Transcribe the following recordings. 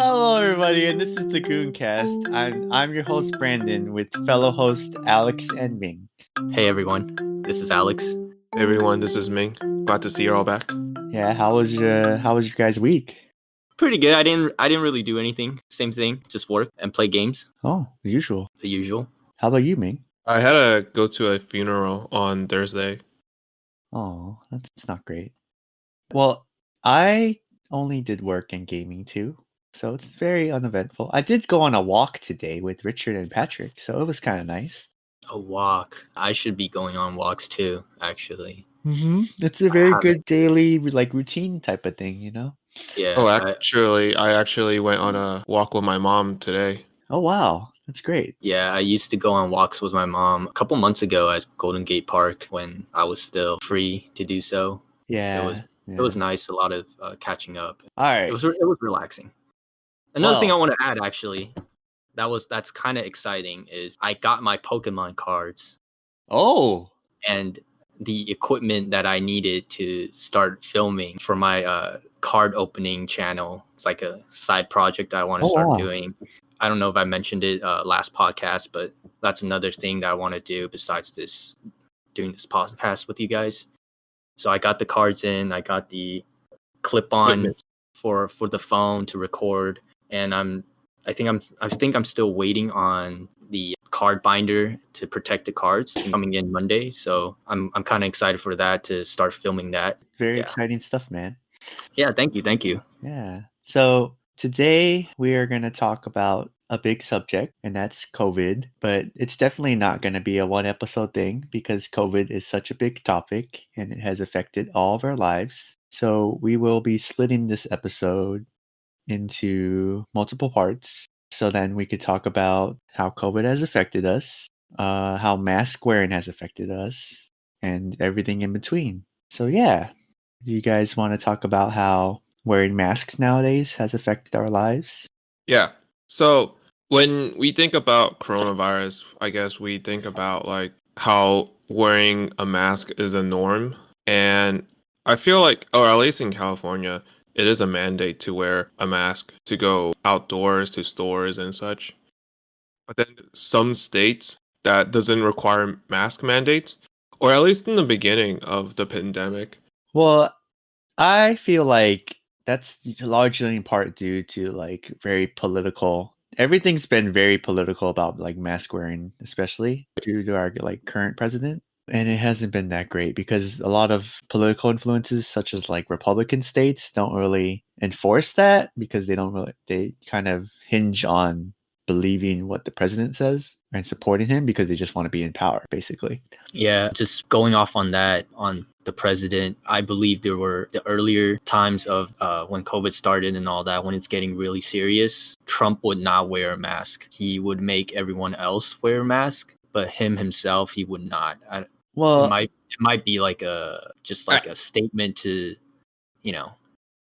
Hello, everybody, and this is the Gooncast. I'm your host Brandon with fellow host Alex and Ming. Hey everyone, this is Alex. Hey everyone, this is Ming. Glad to see you're all back. Yeah, how was your guys' week? Pretty good. I didn't really do anything. Same thing, just work and play games. Oh, the usual. The usual. How about you, Ming? I had to go to a funeral on Thursday. Oh, that's not great. Well, I only did work and gaming too, so it's very uneventful. I did go on a walk today with Richard and Patrick, so it was kind of nice. A walk. I should be going on walks too, actually. Mm-hmm. It's a very good daily routine type of thing, you know? Yeah. Oh, I actually went on a walk with my mom today. Oh wow, that's great. Yeah, I used to go on walks with my mom a couple months ago at Golden Gate Park when I was still free to do so. Yeah, It was nice. A lot of catching up. All right. It was relaxing. Another thing I want to add, actually, that's kind of exciting, is I got my Pokemon cards. Oh. And the equipment that I needed to start filming for my card opening channel. It's like a side project I want to start doing. I don't know if I mentioned it last podcast, but that's another thing that I want to do besides doing this podcast with you guys. So I got the cards in, I got the clip-on for the phone to record, and I think I'm still waiting on the card binder to protect the cards coming in Monday. So I'm kind of excited for that, to start filming that. Very exciting stuff, man. Yeah, thank you. Yeah. So today we are going to talk about a big subject, and that's COVID, but it's definitely not going to be a one episode thing because COVID is such a big topic and it has affected all of our lives. So we will be splitting this episode into multiple parts. So then we could talk about how COVID has affected us, how mask wearing has affected us, and everything in between. So yeah, do you guys want to talk about how wearing masks nowadays has affected our lives? Yeah. So when we think about coronavirus, I guess we think about like how wearing a mask is a norm. And I feel like, or at least in California, it is a mandate to wear a mask to go outdoors to stores and such. But then some states that doesn't require mask mandates, or at least in the beginning of the pandemic. Well, I feel like that's largely in part due to like very political. Everything's been very political about like mask wearing, especially due to our like current president. And it hasn't been that great because a lot of political influences, such as like Republican states, don't really enforce that because they kind of hinge on believing what the president says and supporting him because they just want to be in power, basically. Yeah, just going off on that, on the president, I believe there were the earlier times of when COVID started and all that, when it's getting really serious, Trump would not wear a mask. He would make everyone else wear a mask, but himself, he would not. It might be like a statement to,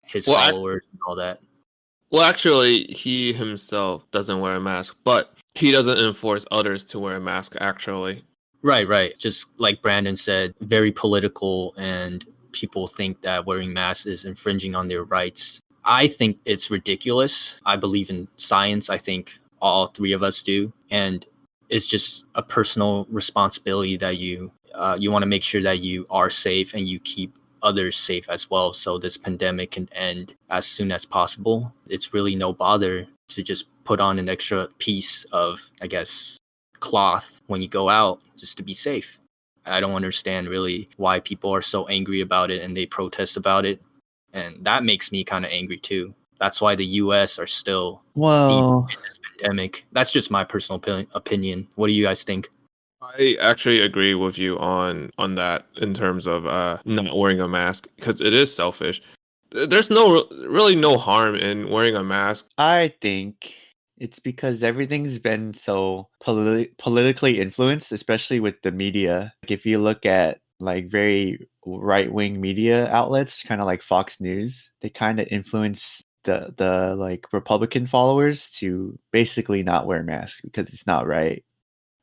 his followers and all that. Well, actually, he himself doesn't wear a mask, but he doesn't enforce others to wear a mask, actually. Right. Just like Brandon said, very political, and people think that wearing masks is infringing on their rights. I think it's ridiculous. I believe in science. I think all three of us do. And it's just a personal responsibility that you want to make sure that you are safe and you keep others safe as well, so this pandemic can end as soon as possible. It's really no bother to just put on an extra piece of, I guess, cloth when you go out just to be safe. I don't understand really why people are so angry about it and they protest about it, and that makes me kind of angry too. That's why the US are still deep in this pandemic. That's just my personal opinion. What do you guys think? I actually agree with you on that in terms of not wearing a mask, because it is selfish. There's really no harm in wearing a mask. I think it's because everything's been so politically influenced, especially with the media. Like if you look at like very right-wing media outlets, kind of like Fox News, they kind of influence the like Republican followers to basically not wear masks because it's not right,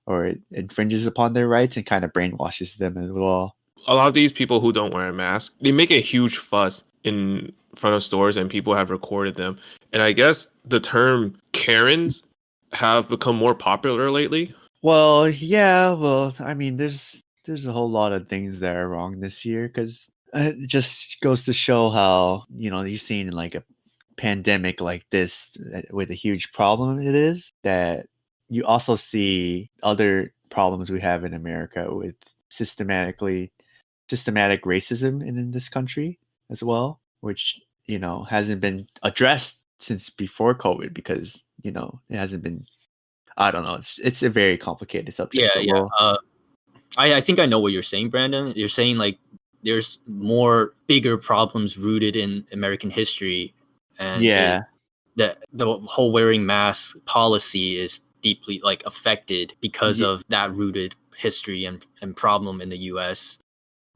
or it infringes upon their rights and kind of brainwashes them as well. A lot of these people who don't wear a mask, they make a huge fuss in front of stores and people have recorded them. And I guess the term Karens have become more popular lately. Well, yeah. Well, I mean, there's a whole lot of things that are wrong this year because it just goes to show how you're seeing like a pandemic like this with a huge problem it is that you also see other problems we have in America with systematic racism in this country as well, which hasn't been addressed since before COVID because it hasn't been. I don't know. It's a very complicated subject, Yeah, but yeah. we'll. I think I know what you're saying, Brandon. You're saying like there's more bigger problems rooted in American history, and Yeah, the whole wearing mask policy is deeply like affected because Ye- of that rooted history and problem in the U.S.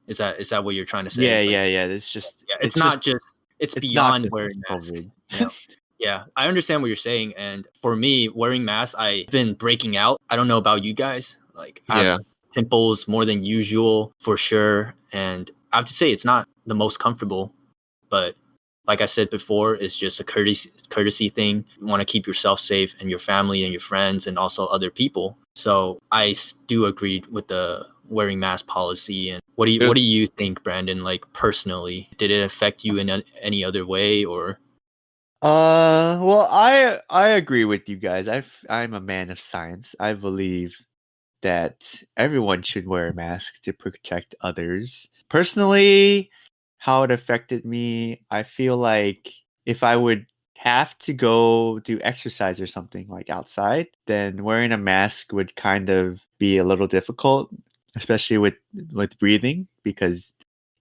Is that what you're trying to say? yeah, Like, yeah, yeah. It's just, yeah, it's it's just, not just it's it's not beyond just wearing mask. COVID. You know, yeah, I understand what you're saying, and for me, wearing masks, I've been breaking out. I don't know about you guys. Like, I have Yeah. pimples more than usual for sure, and I have to say it's not the most comfortable, but like I said before, it's just a courtesy thing. You want to keep yourself safe and your family and your friends and also other people. So do agree with the wearing mask policy. And what do you think, Brandon? Like personally, did it affect you in any other way or? Well, I agree with you guys. I'm a man of science. I believe that everyone should wear a mask to protect others. Personally, how it affected me, I feel like if I would have to go do exercise or something like outside, then wearing a mask would kind of be a little difficult, especially with breathing because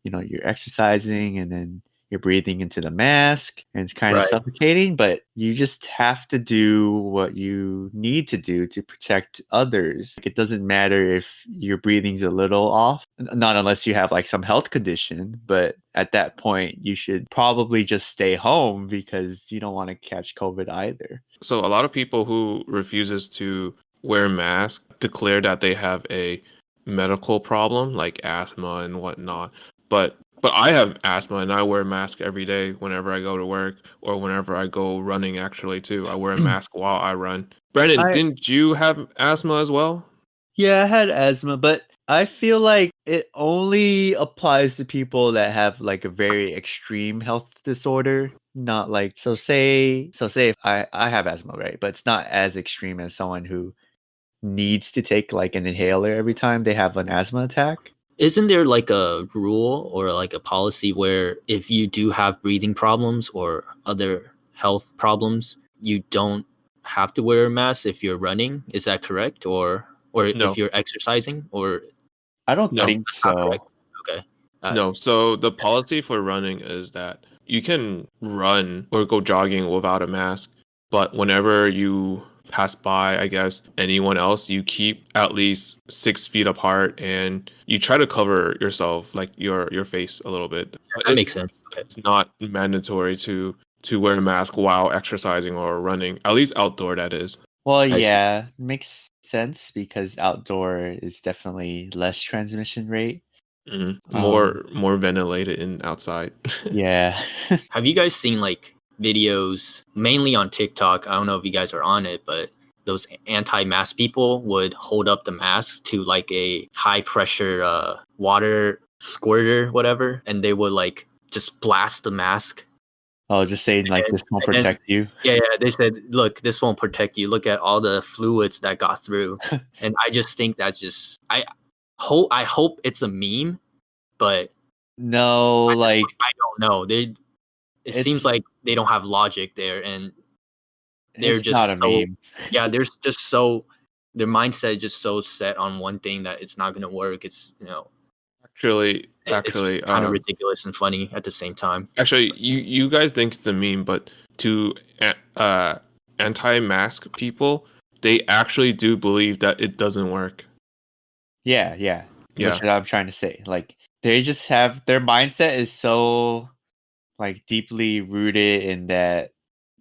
you're exercising and then you're breathing into the mask and it's kind of Right. suffocating, but you just have to do what you need to do to protect others. It doesn't matter if your breathing's a little off, not unless you have like some health condition, but at that point you should probably just stay home because you don't want to catch COVID either. So a lot of people who refuses to wear masks declare that they have a medical problem like asthma and whatnot. But I have asthma and I wear a mask every day whenever I go to work or whenever I go running actually too. I wear a mask while I run. Brandon, I didn't you have asthma as well? Yeah, I had asthma, but I feel like it only applies to people that have like a very extreme health disorder. Not like so say if I have asthma, right? But it's not as extreme as someone who needs to take like an inhaler every time they have an asthma attack. Isn't there like a rule or like a policy where if you do have breathing problems or other health problems, you don't have to wear a mask if you're running? Is that correct? Or if No. you're exercising or I don't No. think that's not correct? so. Okay. Uh, No. So the policy for running is that you can run or go jogging without a mask, but whenever you pass by, I guess, anyone else, you keep at least 6 feet apart and you try to cover yourself, like your face a little bit. But that makes sense. Okay. it's not mandatory to wear a mask while exercising or running, at least outdoor, that is. Well, I see. yeah, makes sense because outdoor is definitely less transmission rate. Um, More ventilated in outside. yeah. Have you guys seen like videos mainly on TikTok? I don't know if you guys are on it, but those anti-mask people would hold up the mask to like a high pressure water squirter, whatever, and they would like just blast the mask. Oh, just saying like And, this won't and then protect you. yeah, they said, look, this won't protect you. Look at all the fluids that got through. And I just think that's just I hope it's a meme, but No, like I don't know. It it's seems like they don't have logic there, and they're it's not just a so meme. yeah, they're just so their mindset just so set on one thing that it's not gonna work. It's Actually, it's actually, kind of ridiculous and funny at the same time. actually, you guys think it's a meme, but to anti-mask people, they actually do believe that it doesn't work. Yeah, yeah. Yeah. Which I'm trying to say. Like they just have their mindset is so like deeply rooted in that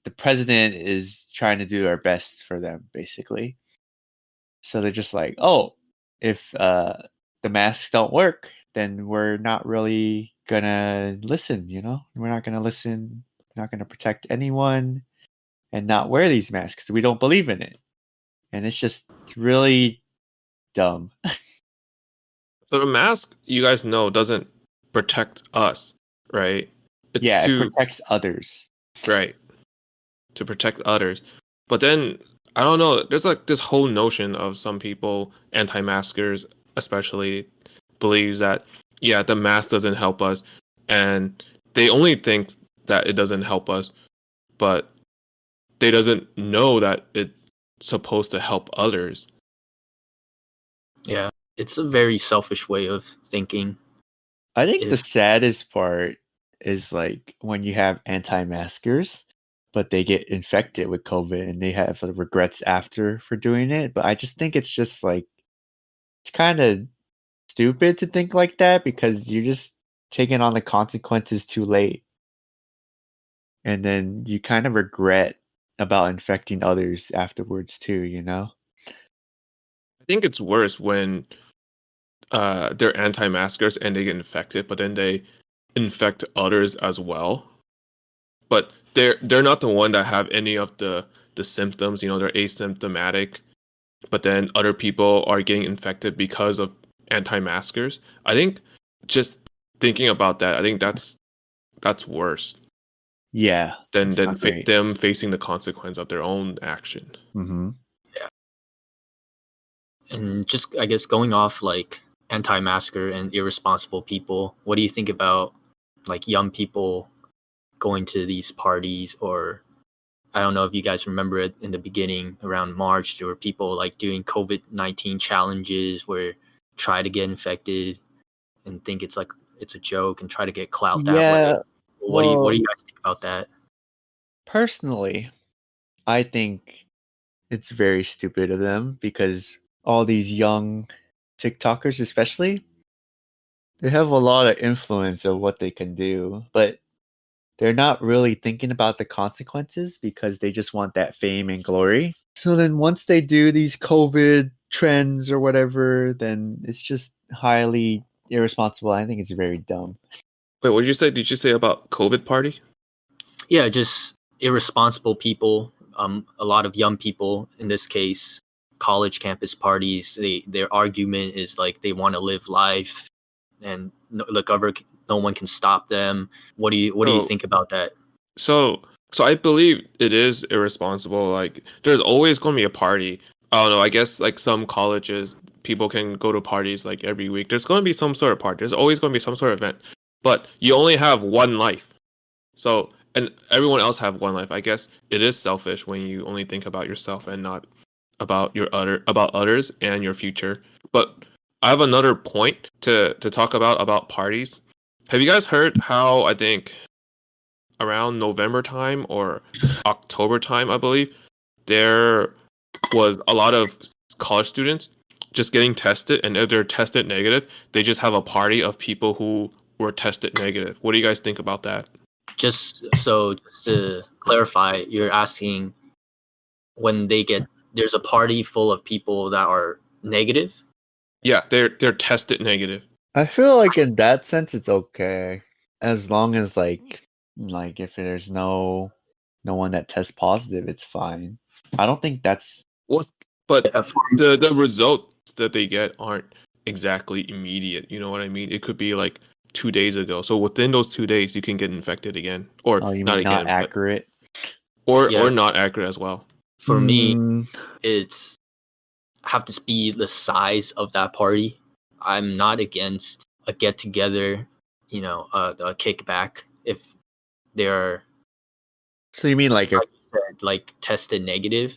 the president is trying to do our best for them, basically. So they're just like, oh, if the masks don't work, then we're not really gonna listen. We're not gonna listen. We're not gonna protect anyone. and not wear these masks. We don't believe in it. And it's just really dumb. So the mask, you guys know, doesn't protect us, right? It's Yeah, it to protects others. right to protect others. But then I don't know. There's like this whole notion of some people, anti-maskers especially, believes that yeah, the mask doesn't help us, and they only think that it doesn't help us, but they doesn't know that it's supposed to help others. Yeah, it's a very selfish way of thinking. I think the If saddest part is like when you have anti-maskers, but they get infected with COVID and they have regrets after for doing it. But I just think it's just like it's kind of stupid to think like that because you're just taking on the consequences too late. And then you kind of regret about infecting others afterwards too, you know? I think it's worse when they're anti-maskers and they get infected, but then they infect others as well. But they're not the one that have any of the symptoms. You know, they're asymptomatic, but then other people are getting infected because of anti-maskers. I think just thinking about that, I think that's worse Yeah, than it's not great. them facing the consequence of their own action. Mm-hmm. yeah, and just I guess going off like anti-masker and irresponsible people, what do you think about like young people going to these parties? Or I don't know if you guys remember it in the beginning around March, there were people like doing COVID-19 challenges where try to get infected and think it's like it's a joke and try to get clout that way. Yeah, What do well, you guys think about that? personally, I think it's very stupid of them because all these young TikTokers, especially, they have a lot of influence of what they can do, but they're not really thinking about the consequences because they just want that fame and glory. So then once they do these COVID trends or whatever, then it's just highly irresponsible. I think it's very dumb. Wait, what did you say? Did you say about COVID party? Yeah, just irresponsible people. A lot of young people in this case, college campus parties. Their argument is like they want to live life, and no one can stop them. What do you So think about that? so so I believe it is irresponsible. Like there's always going to be a party. I don't know. I guess like some colleges, people can go to parties like every week. There's going to be some sort of party. There's always going to be some sort of event. But you only have one life. So and everyone else have one life. I guess it is selfish when you only think about yourself and not about others and your future. But I have another point to talk about parties. Have you guys heard how I think around November time or October time, I believe, there was a lot of college students just getting tested, and if they're tested negative, they just have a party of people who were tested negative. What do you guys think about that? Just to clarify, you're asking when there's a party full of people that are negative. Yeah, they're tested negative. I feel like in that sense it's okay. As long as like if there's no one that tests positive, it's fine. I don't think that's What? But For the results that they get aren't exactly immediate. You know what I mean? It could be like 2 days ago. So within those 2 days, you can get infected again, or oh, you not mean not again, but accurate? Yeah. or not accurate as well. For me, Mm, it's have to be the size of that party. I'm not against a get together, a kickback if they're so you mean like like you said, like tested negative.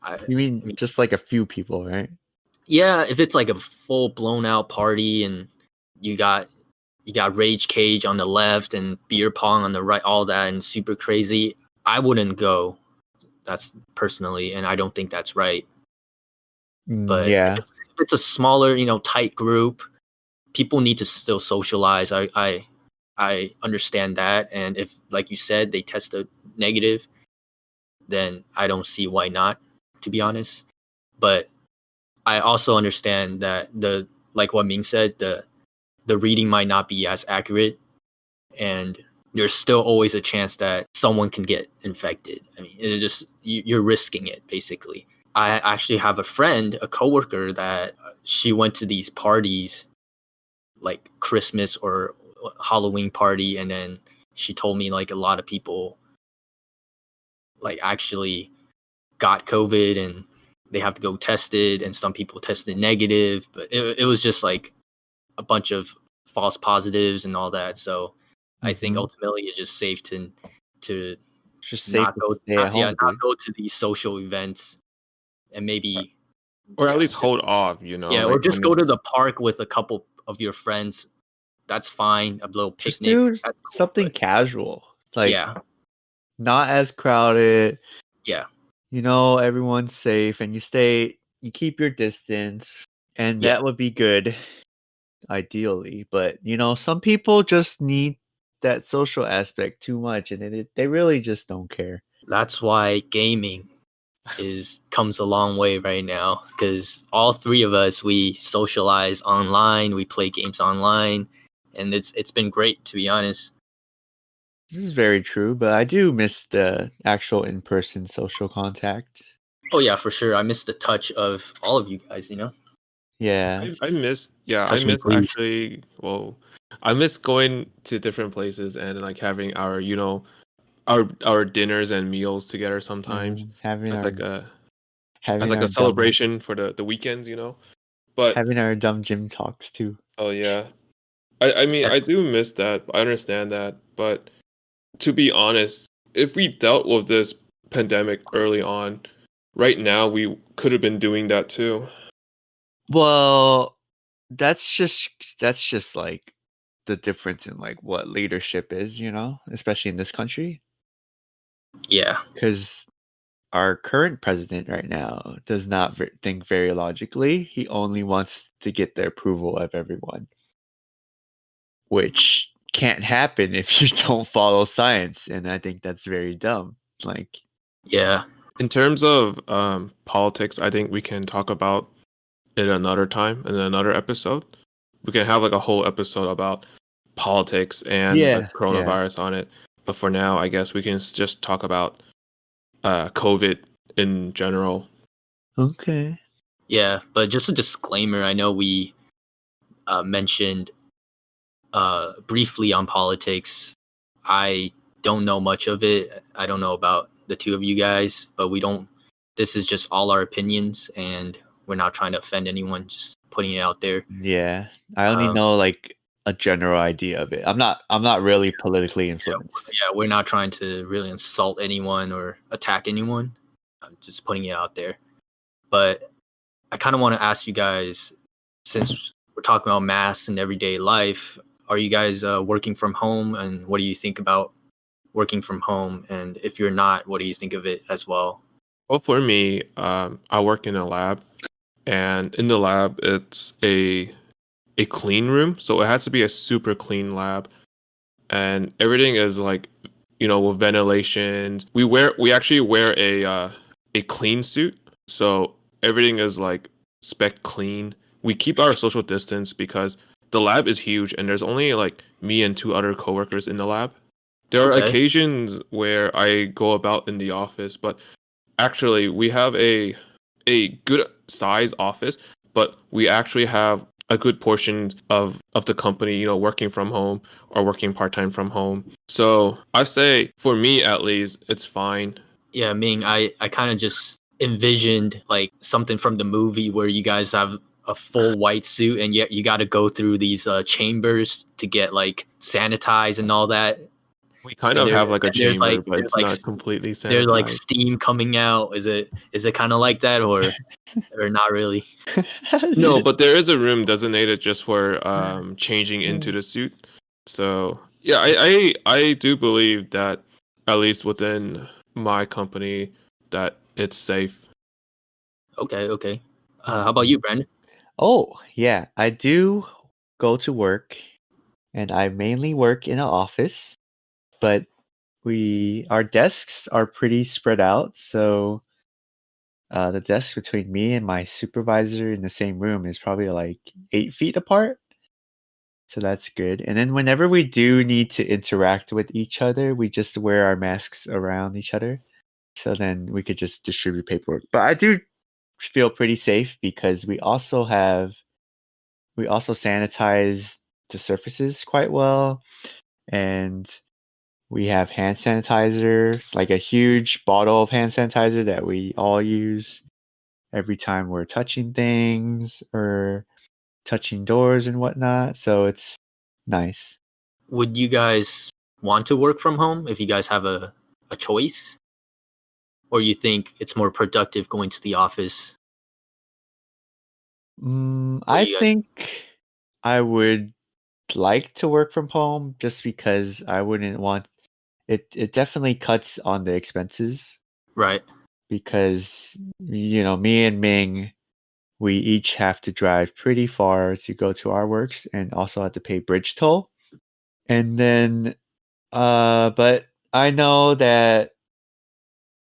I you mean mean, just like a few people, right? yeah, if it's like a full blown out party and you got Rage Cage on the left and beer pong on the right, all that and super crazy, I wouldn't go. That's personally, and I don't think that's right. But Yeah. if it's a smaller, tight group, people need to still socialize. I understand that, and if, like you said, they tested negative, then I don't see why not, to be honest. But I also understand that like what Ming said, the reading might not be as accurate, and there's still always a chance that someone can get infected. I mean, you're risking it basically. I actually have a friend, a coworker, that she went to these parties like Christmas or Halloween party, and then she told me like a lot of people like actually got COVID and they have to go tested, and some people tested negative, but it was just like a bunch of false positives and all that. So I think ultimately it's just safe to just safe not to go stay at home, not dude. go to these social events, and maybe Or at yeah, least just, hold off, you know, or like just when go to the park with a couple of your friends. That's fine. A little Just picnic. do That's cool. something But casual, like yeah, not as crowded. yeah, You know, everyone's safe, and you keep your distance, and yeah. that would be good, ideally. But you know, some people just need that social aspect too much, and they really just don't care. That's why gaming comes a long way right now, because all three of us, we socialize online, we play games online, and it's been great, to be honest. This is very true, but I do miss the actual in-person social contact. Oh yeah, for sure. I miss the touch of all of you guys, Yeah. I miss, yeah, I touch me miss please. actually, well, I miss going to different places and like having our, you know, our dinners and meals together sometimes Having as our like a having our dumb celebration for the weekends, you know. But having our dumb gym talks too. oh yeah, I mean I do miss that. I understand that, but to be honest, if we dealt with this pandemic early on, right now we could have been doing that too. Well, that's just like the difference in like what leadership is, you know, especially in this country. Yeah, Because our current president right now does not think very logically. He only wants to get the approval of everyone, which can't happen if you don't follow science. And I think that's very dumb. Like, yeah, In terms of politics, I think we can talk about it another time in another episode. We can have like a whole episode about politics and the yeah. coronavirus on it. But for now, I guess we can just talk about COVID in general. Okay. yeah. But just a disclaimer, I know we mentioned briefly on politics. I don't know much of it. I don't know about the two of you guys, but we don't. This is just all our opinions, and we're not trying to offend anyone. Just putting it out there. Yeah. I only Um, know like a general idea of it. I'm not really politically influenced. yeah, we're not trying to really insult anyone or attack anyone. I'm just putting it out there. But I kind of want to ask you guys, since we're talking about masks and everyday life, are you guys working from home, and what do you think about working from home? And if you're not, what do you think of it as well? Well, for me, I work in a lab, and in the lab, it's a clean room, so it has to be a super clean lab, and everything is like, you know, with ventilations. We actually wear a clean suit, so everything is like spec clean. We keep our social distance because the lab is huge, and there's only like me and two other coworkers in the lab. There are Okay. occasions where I go about in the office, but actually we have a good size office, but we actually have a good portion of the company, you know, working from home or working part-time from home. So I say for me at least it's fine. Yeah, Ming, I kind of just envisioned like something from the movie where you guys have a full white suit, and yet you got to go through these chambers to get like sanitized and all that. We kind And of there, have like a and there's chamber, like but there's it's like not completely there's like sanitized. steam coming out. Is it kind of like that, or not really? No, but there is a room designated just for changing into Mm. the suit. So yeah, I do believe that at least within my company that it's safe. Okay, okay. How about you, Brandon? Oh, yeah. I do go to work, and I mainly work in an office, but our desks are pretty spread out. So the desk between me and my supervisor in the same room is probably like 8 feet apart. So that's good. And then whenever we do need to interact with each other, we just wear our masks around each other. So then we could just distribute paperwork. But I do feel pretty safe because we also sanitize the surfaces quite well, and we have hand sanitizer, like a huge bottle of hand sanitizer that we all use every time we're touching things or touching doors and whatnot. So it's nice. Would you guys want to work from home if you guys have a choice? Or you think it's more productive going to the office? I you guys- think I would like to work from home just because I wouldn't want it. It definitely cuts on the expenses Right. because, me and Ming, we each have to drive pretty far to go to our works and also have to pay bridge toll. And then, but I know that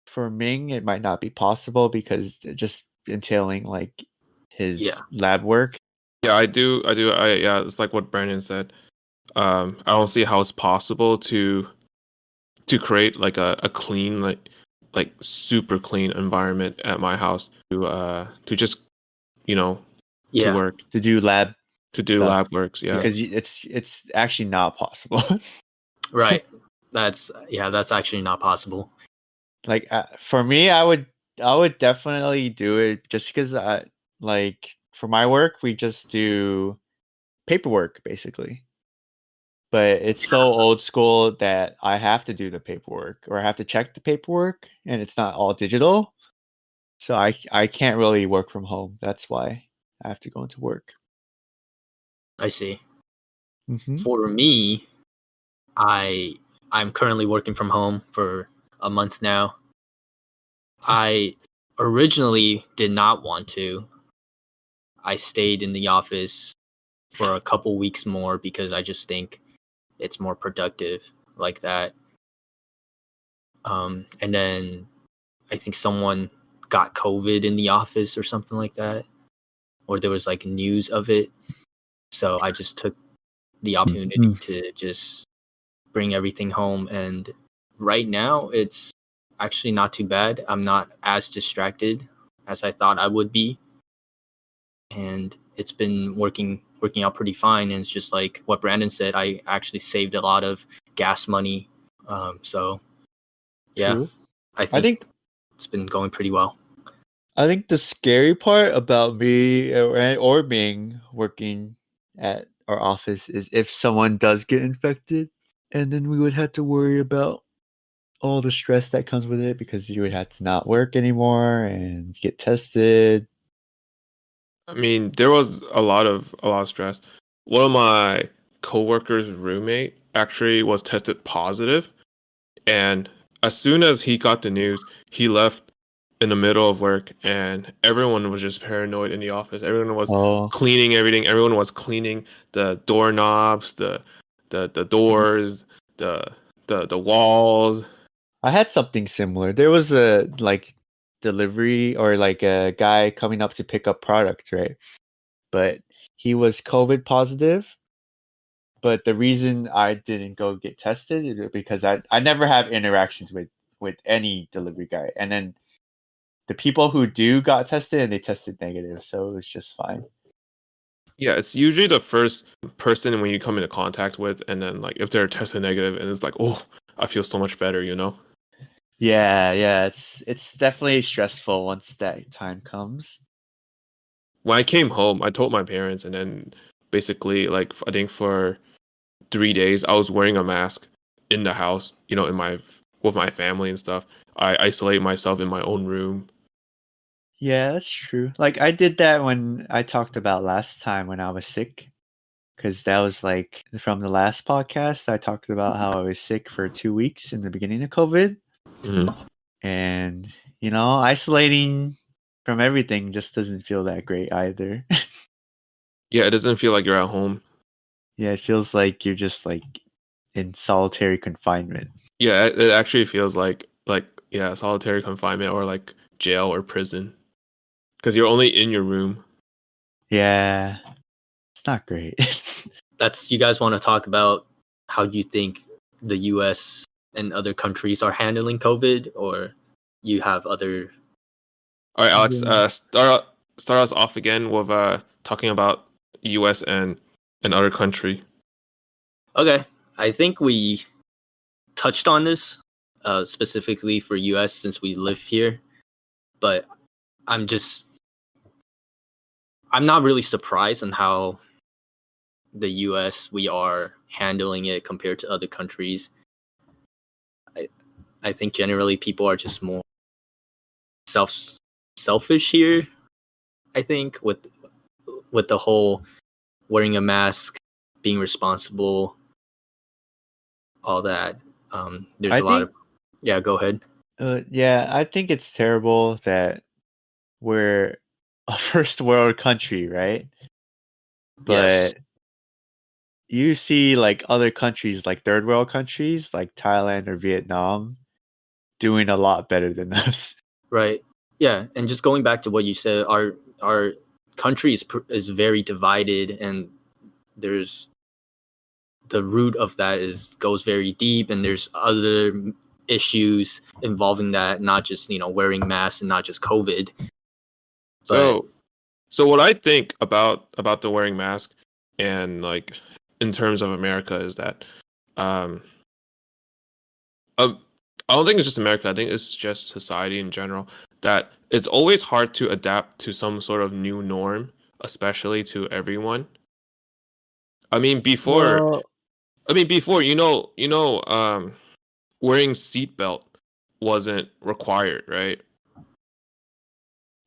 for Ming, it might not be possible because it just entailing like his lab work. Yeah, I do. Yeah, it's like what Brandon said. I don't see how it's possible to create like a clean, like super clean environment at my house to just to work, To do lab stuff. lab works. Yeah, because it's actually not possible. Right. That's actually not possible. Like for me, I would definitely do it just because I like for my work we just do paperwork basically. But it's so old school that I have to do the paperwork or I have to check the paperwork and it's not all digital. So I can't really work from home. That's why I have to go into work. I see. Mm-hmm. For me, I'm currently working from home for a month now. I originally did not want to. I stayed in the office for a couple weeks more because I just think it's more productive like that. And then I think someone got COVID in the office or something like that, or there was like news of it. So I just took the opportunity to just bring everything home. And right now it's actually not too bad. I'm not as distracted as I thought I would be. And it's been working out pretty fine. And it's just like what Brandon said, I actually saved a lot of gas money. So yeah, True. I think it's been going pretty well. I think the scary part about me or Ming working at our office is if someone does get infected, and then we would have to worry about all the stress that comes with it because you would have to not work anymore and get tested. I mean, there was a lot of stress. One of my coworkers' roommate actually was tested positive, and as soon as he got the news, he left in the middle of work, and everyone was just paranoid in the office. Everyone was cleaning everything. Everyone was cleaning the doorknobs, the doors, the walls. I had something similar. There was a delivery or like a guy coming up to pick up product, right? But he was COVID positive. But the reason I didn't go get tested is because I never have interactions with any delivery guy. And then the people who do got tested and they tested negative, so it was just fine. Yeah, it's usually the first person when you come into contact with, and then like if they're tested negative, and it's like, oh, I feel so much better, you know? Yeah, it's definitely stressful once that time comes. When I came home, I told my parents, and then basically, like I think for 3 days, I was wearing a mask in the house, with my family and stuff. I isolate myself in my own room. Yeah, that's true. Like I did that when I talked about last time when I was sick. Because that was like from the last podcast, I talked about how I was sick for 2 weeks in the beginning of COVID. Mm-hmm. And, isolating from everything just doesn't feel that great either. Yeah, it doesn't feel like you're at home. Yeah, it feels like you're just like in solitary confinement. Yeah, it actually feels like solitary confinement or like jail or prison, because you're only in your room. Yeah, it's not great. that's you guys want to talk about how you think the U.S. and other countries are handling COVID, or you have other? All right, Alex. Yeah. Start us off again with talking about U.S. and other country. Okay, I think we touched on this specifically for U.S. since we live here, but I'm not really surprised on how the U.S. we are handling it compared to other countries. I think generally people are just more selfish here. I think with the whole wearing a mask, being responsible, all that. There's I a lot of think, Go ahead. yeah, I think it's terrible that we're a first world country, right? Yes, But you see, like other countries, like third world countries, like Thailand or Vietnam, doing a lot better than us. right. Yeah, and just going back to what you said, our country is very divided, and there's the root of that is goes very deep, and there's other issues involving that, not just wearing masks and not just COVID. But So what I think about the wearing mask and like in terms of America is that um, um I don't think it's just America. I think it's just society in general that it's always hard to adapt to some sort of new norm, especially to everyone. I mean before Well, before wearing seatbelt wasn't required, right?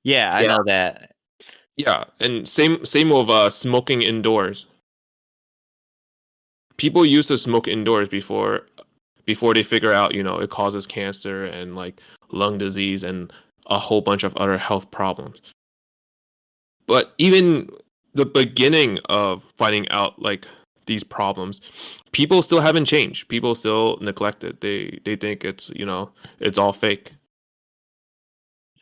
yeah, I yeah, know that. Yeah, and same with smoking indoors. People used to smoke indoors before they figure out, it causes cancer and like lung disease and a whole bunch of other health problems. But even the beginning of finding out like these problems, people still haven't changed. People still neglect it. They think it's, it's all fake.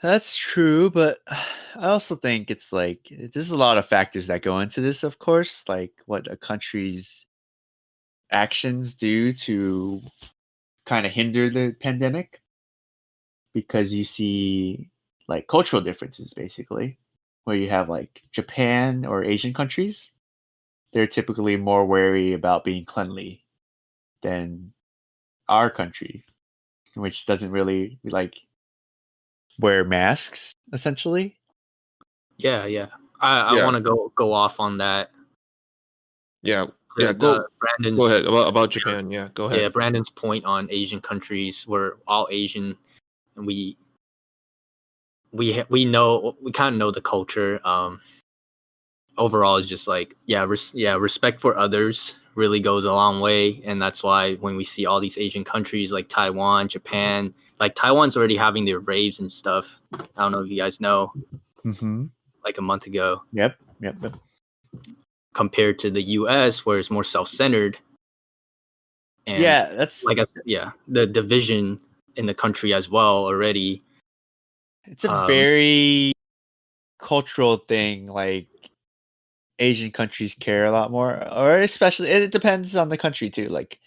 That's true, but I also think it's like there's a lot of factors that go into this, of course, like what a country's actions do to kind of hinder the pandemic, because you see like cultural differences basically, where you have like Japan or Asian countries, they're typically more wary about being cleanly than our country, which doesn't really like wear masks essentially. yeah. I Yeah. want to go off on that. Yeah. Yeah, The go Brandon's ahead about Japan. Yeah, go ahead. Yeah, Brandon's point on Asian countries. We're all Asian, and we know, we kind of know the culture. Overall, is just like respect for others really goes a long way, and that's why when we see all these Asian countries like Taiwan, Japan, like Taiwan's already having their raves and stuff. I don't know if you guys know, Mm-hmm. like a month ago, Yep. compared to the U.S. where it's more self-centered, and Yeah, that's like the division in the country as well already. it's a Um, very cultural thing. Like Asian countries care a lot more, or especially it depends on the country too. Like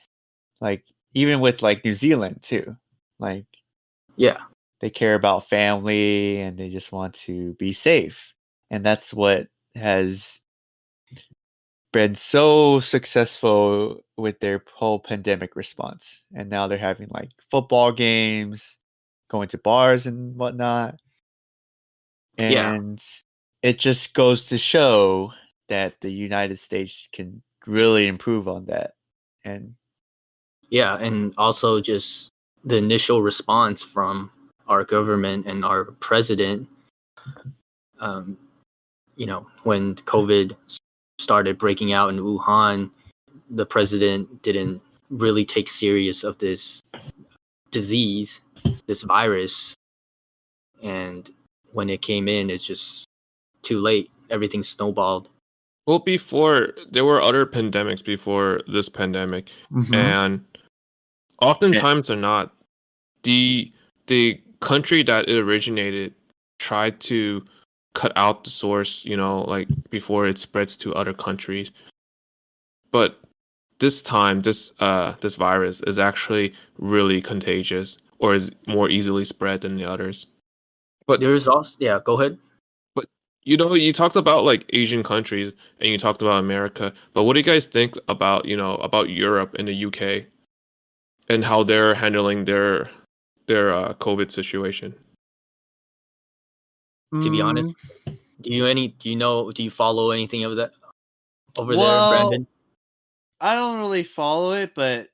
even with like New Zealand too, like yeah, they care about family and they just want to be safe, and that's what has been so successful with their whole pandemic response. And now they're having like football games, going to bars and whatnot. yeah, And it just goes to show that the United States can really improve on that. And yeah, and also just the initial response from our government and our president. Um, when COVID started breaking out in Wuhan, the president didn't really take serious of this disease, this virus, and when it came in, it's just too late. Everything snowballed. Well, before there were other pandemics before this pandemic, Mhm. and Yeah, oftentimes or not, the country that it originated tried to cut out the source, like before it spreads to other countries. but this time, this virus is actually really contagious, or is more easily spread than the others. But There's also, yeah, go ahead. but you talked about like Asian countries and you talked about America, but what do you guys think about about Europe and the UK and how they're handling their COVID situation? To be honest, Mm, do you follow anything of that over there, well, Brandon? I don't really follow it, but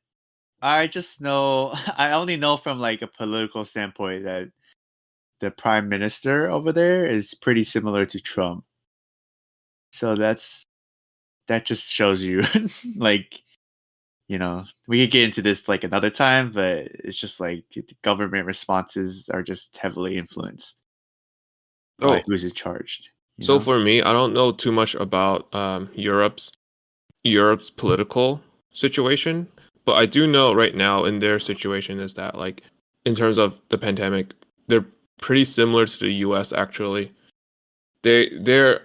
I just know I only know from like a political standpoint that the prime minister over there is pretty similar to Trump. So that just shows you like, we could get into this like another time, but it's just like the government responses are just heavily influenced by Oh, who's in charge, you so know? for me, I don't know too much about Europe's political situation, but I do know right now in their situation is that like in terms of the pandemic, they're pretty similar to the US actually. There's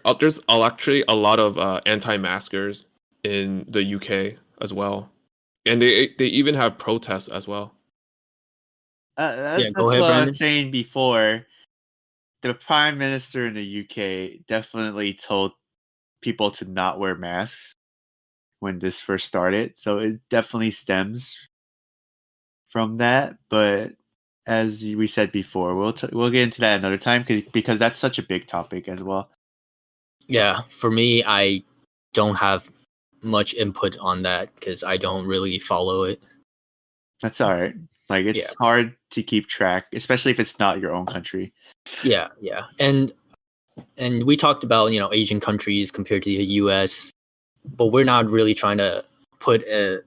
actually a lot of anti-maskers in the UK as well, and they even have protests as well. Yeah, go That's ahead, what I was Brandon. saying before. The prime minister in the UK definitely told people to not wear masks when this first started. So it definitely stems from that. But as we said before, we'll get into that another time because that's such a big topic as well. Yeah, for me, I don't have much input on that because I don't really follow it. That's all right. Like Yeah, it's hard to keep track, especially if it's not your own country. yeah, and we talked about Asian countries compared to the U.S., but we're not really trying to put a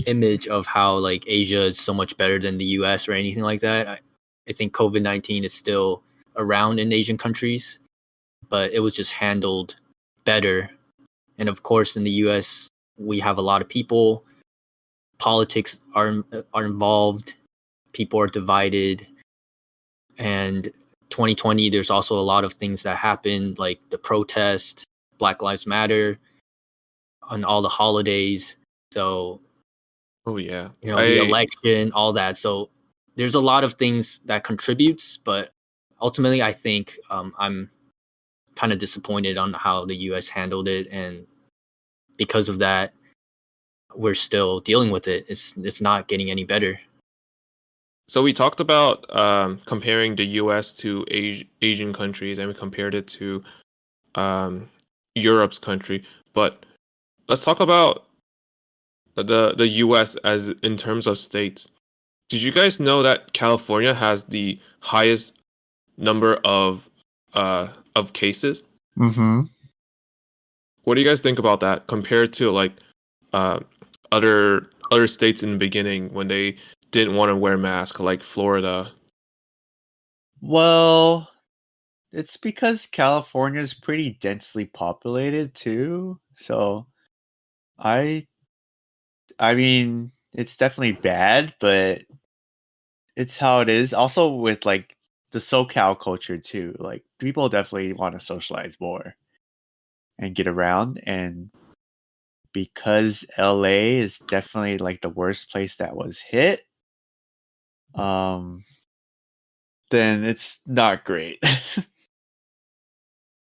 image of how like Asia is so much better than the US or anything like that. I think COVID-19 is still around in Asian countries, but it was just handled better. And of course, in the US, we have a lot of people. Politics are involved. People are divided, and 2020, there's also a lot of things that happened, like the protest, Black Lives Matter, on all the holidays. So Oh yeah, the I election, all that. So there's a lot of things that contributes, but ultimately, I think I'm kind of disappointed on how the U.S. handled it, and because of that, we're still dealing with it. It's not getting any better. So we talked about comparing the U.S. to Asian countries, and we compared it to um, Europe's country. But let's talk about the U.S. as in terms of states. Did you guys know that California has the highest number of cases? Mm-hmm. What do you guys think about that compared to like uh, other states in the beginning when they didn't want to wear masks, like Florida? Well, it's because California is pretty densely populated too. So I I mean, it's definitely bad, but it's how it is. Also with like the SoCal culture too. Like people definitely want to socialize more and get around, and because LA is definitely like the worst place that was hit, um then it's not great.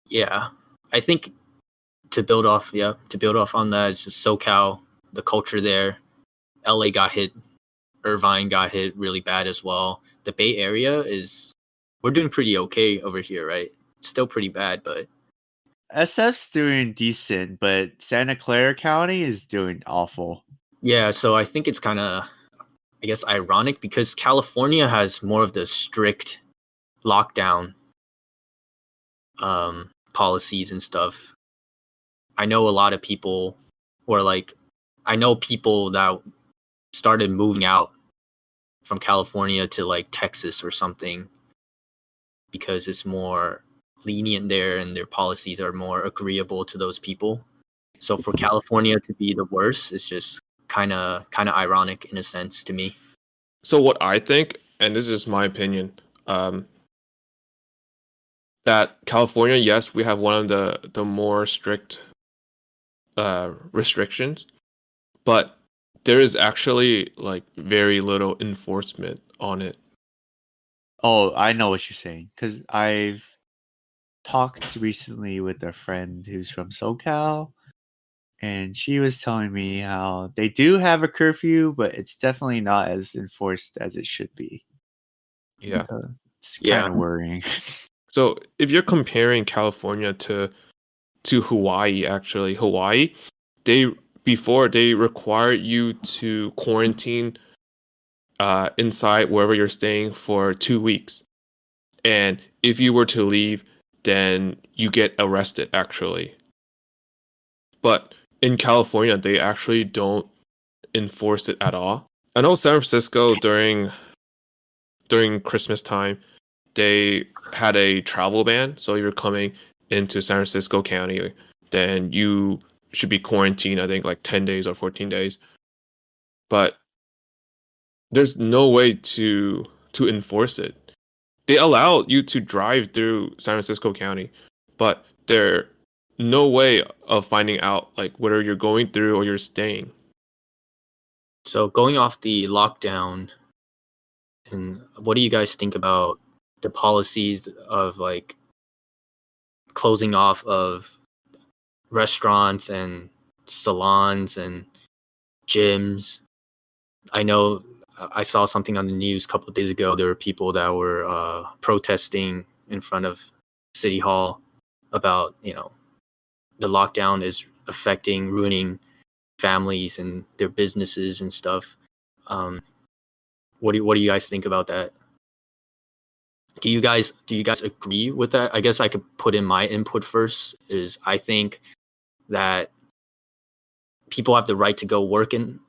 Yeah, I think to build off on that, it's just SoCal, the culture there. LA got hit, Irvine got hit really bad as well. The Bay Area we're doing pretty okay over here, right? It's still pretty bad, but SF's doing decent, but Santa Clara County is doing awful. yeah, so I think it's kind of, I guess, ironic because California has more of the strict lockdown policies and stuff. I know a lot of people were like, I know people that started moving out from California to like Texas or something because it's more lenient there and their policies are more agreeable to those people. So for California to be the worst, it's just kind of ironic in a sense to me. So what I think, and this is my opinion, um, that California, yes, we have one of the more strict restrictions, but there is actually like very little enforcement on it. Oh, I know what you're saying because I've talked recently with a friend who's from SoCal, and she was telling me how they do have a curfew, but it's definitely not as enforced as it should be. Yeah. So it's Yeah. kind of worrying. So if you're comparing California to Hawaii, actually, Hawaii, they before they require you to quarantine inside wherever you're staying for 2 weeks. And if you were to leave, then you get arrested actually. But in California, they actually don't enforce it at all. I know San Francisco during Christmas time, they had a travel ban. So if you're coming into San Francisco County, then you should be quarantined, I think like 10 days or 14 days. But there's no way to enforce it. They allow you to drive through San Francisco County, but there no way of finding out like whether you're going through or you're staying. So going off the lockdown, and what do you guys think about the policies of like closing off of restaurants and salons and gyms? I know I saw something on the news a couple of days ago. There were people that were protesting in front of City Hall about, the lockdown is affecting, ruining families and their businesses and stuff. What do you guys think about that? Do you guys agree with that? I guess I could put in my input first. Is I think that people have the right to go work and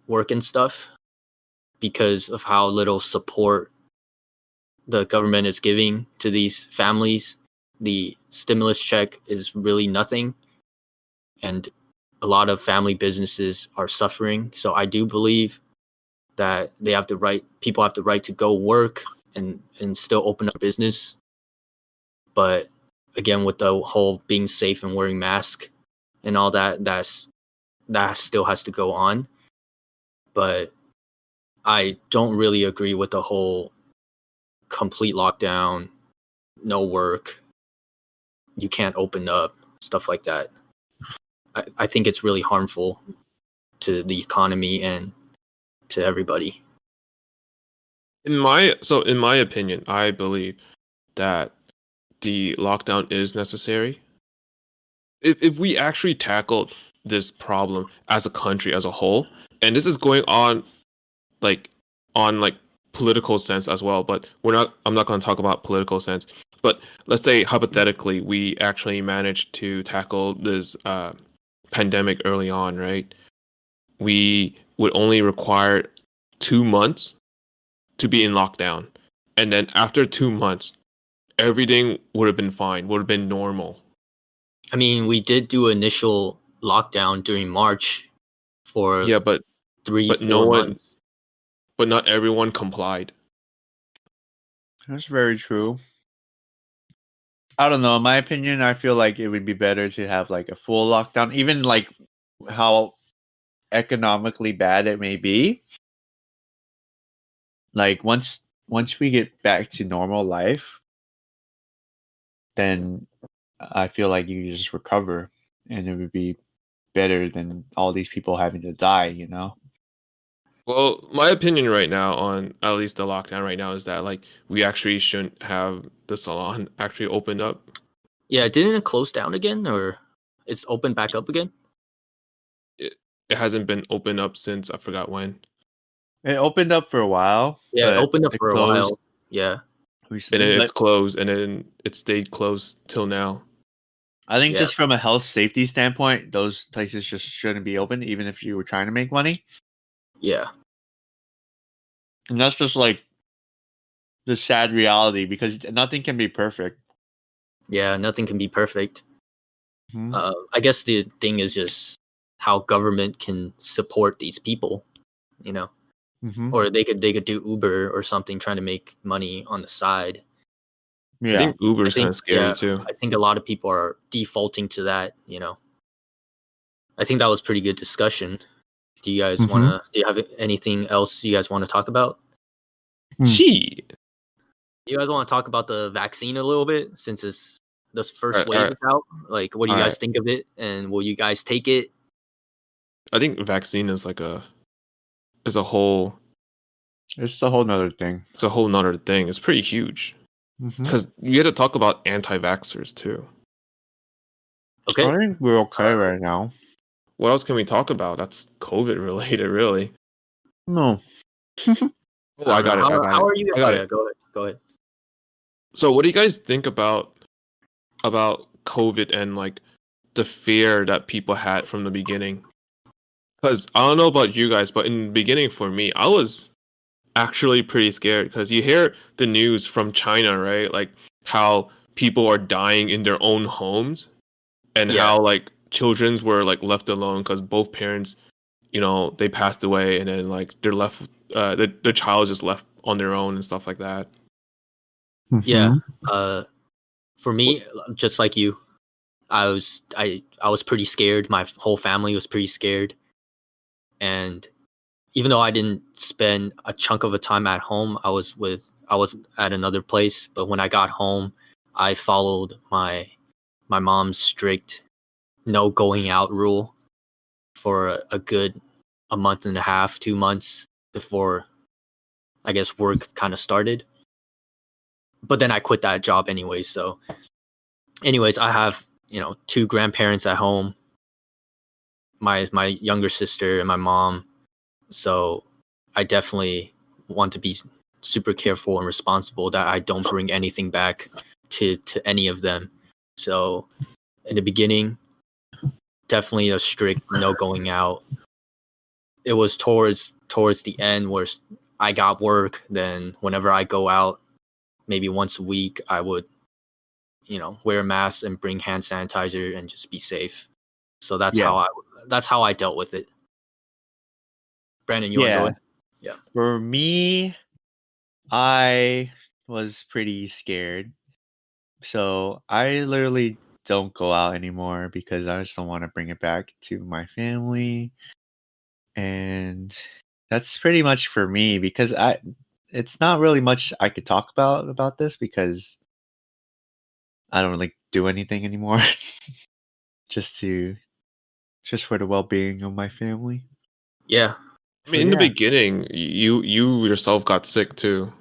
stuff because of how little support the government is giving to these families. The stimulus check is really nothing, and a lot of family businesses are suffering. So I do believe that people have the right to go work and still open up business. But again, with the whole being safe and wearing masks and all that still has to go on. But I don't really agree with the whole complete lockdown, no work, you can't open up, stuff like that. I think it's really harmful to the economy and to everybody. In my opinion, I believe that the lockdown is necessary. If we actually tackled this problem as a country as a whole, and this is going on like political sense as well, but I'm not going to talk about political sense. But let's say hypothetically we actually managed to tackle this pandemic early on, right? We would only require 2 months to be in lockdown, and then after 2 months, everything would have been fine, would have been normal. I mean, we did do initial lockdown during March for Yeah, but 3-4 no one, months. but not everyone complied. That's very true. I don't know. In my opinion, I feel like it would be better to have like a full lockdown, even like how economically bad it may be. Like once we get back to normal life, then I feel like you just recover, and it would be better than all these people having to die. You know. Well, my opinion right now on at least the lockdown right now is that like we actually shouldn't have the salon actually opened up. Yeah, didn't it close down again, or it's opened back up again? It hasn't been opened up since I forgot when. It opened up for a while. Yeah, it but opened up it for a closed while. Yeah. And recently. then But it's closed, and then it stayed closed till now. I think Yeah. just from a health safety standpoint, those places just shouldn't be open, even if you were trying to make money. Yeah. And that's just like the sad reality because nothing can be perfect. Yeah, nothing can be perfect. Mhm. I guess the thing is just how government can support these people, you know, Mhm. or they could do Uber or something, trying to make money on the side. I Yeah. think Uber's I kind think of scary too. I think a lot of people are defaulting to that, you know. I think that was pretty good discussion. Do you guys Mhm. do you have anything else you guys want to talk about? Mm. She. You guys want to talk about the vaccine a little bit since this first Alright, wave alright. is out? Like, what do you guys Alright. think of it, and will you guys take it? I think vaccine is like a whole It's a whole nother thing. it's a whole nother thing. It's pretty huge Mhm. because you had to talk about anti-vaxxers too. Okay. I think we're okay right now. What else can we talk about? That's COVID related, really. No. Oh, I got it. How are you? I got yeah, it. go ahead. Go ahead. So, what do you guys think about COVID and like the fear that people had from the beginning? Because I don't know about you guys, but in the beginning for me, I was actually pretty scared because you hear the news from China, right? Like how people are dying in their own homes and Yeah. how like children were like left alone because both parents, they passed away and then like they're left, the child is just left on their own and stuff like that. Yeah. Mhm. For me, just like you, I was pretty scared. My whole family was pretty scared, and even though I didn't spend a chunk of a time at home, I was at another place. But when I got home, I followed my mom's strict no going out rule for a good a month and a half, 2 months before I guess work kind of started. But then I quit that job anyway. So, anyways, I have 2 grandparents at home, my younger sister and my mom. So I definitely want to be super careful and responsible that I don't bring anything back to any of them. So in the beginning, definitely a strict no going out. It was towards the end where I got work. Then whenever I go out, maybe once a week, I would wear a mask and bring hand sanitizer and just be safe. So that's Yeah. how I dealt with it. Brandon, you want to go Yeah. ahead? Yeah. For me, I was pretty scared. So I literally don't go out anymore because I just don't want to bring it back to my family. And that's pretty much for me because it's not really much I could talk about this because I don't really do anything anymore. just for the well-being of my family. Yeah. I So mean, in the yeah. beginning, you yourself got sick too.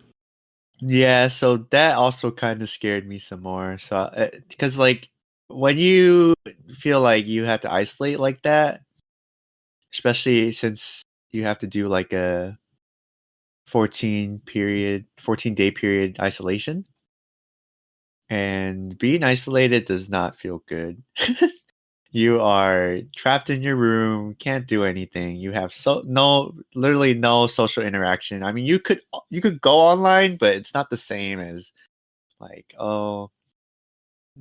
Yeah, so that also kind of scared me some more. So because like when you feel like you have to isolate like that, especially since you have to do like a 14-day period isolation, and being isolated does not feel good. You are trapped in your room, can't do anything. You have literally no social interaction. I mean, you could go online, but it's not the same as like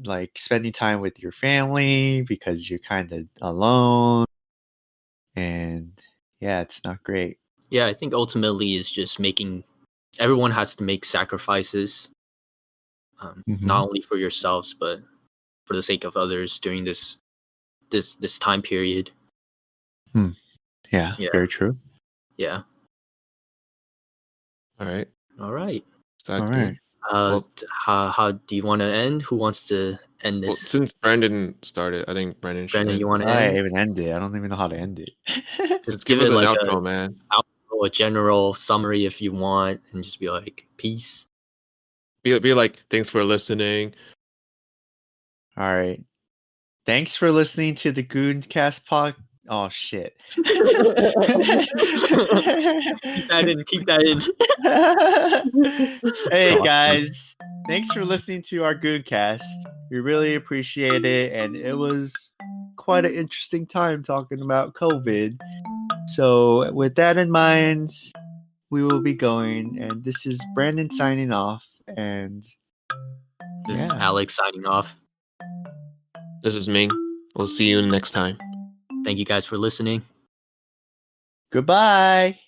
like spending time with your family because you're kind of alone, and yeah, it's not great. Yeah, I think ultimately is just everyone has to make sacrifices, not only for yourselves but for the sake of others during this time period. Yeah, Yeah, very true. yeah. All right. All right. Is that All good? right. Well, How do you want to end? Who wants to end well, this? since Brandon started, I think Brandon should Brandon, end. you want to I end? even end it. I don't even know how to end it. Just Just give give us it an like outro, man. a general summary if you want, and just be like, peace. Be like, thanks for listening. All right. Thanks for listening to the Gooncast pod. Oh shit. Keep that in. Keep that in. Hey Awesome. guys, thanks for listening to our Gooncast. We really appreciate it, and it was quite an interesting time talking about COVID. So, with that in mind, we will be going, and this is Brandon signing off. And This is yeah, Alex signing off. This is Ming. We'll see you next time. Thank you guys for listening. goodbye.